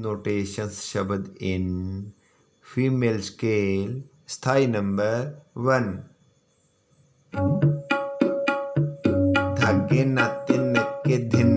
Notations शब्द in female scale स्थाई number 1। धागे नाते नके धिन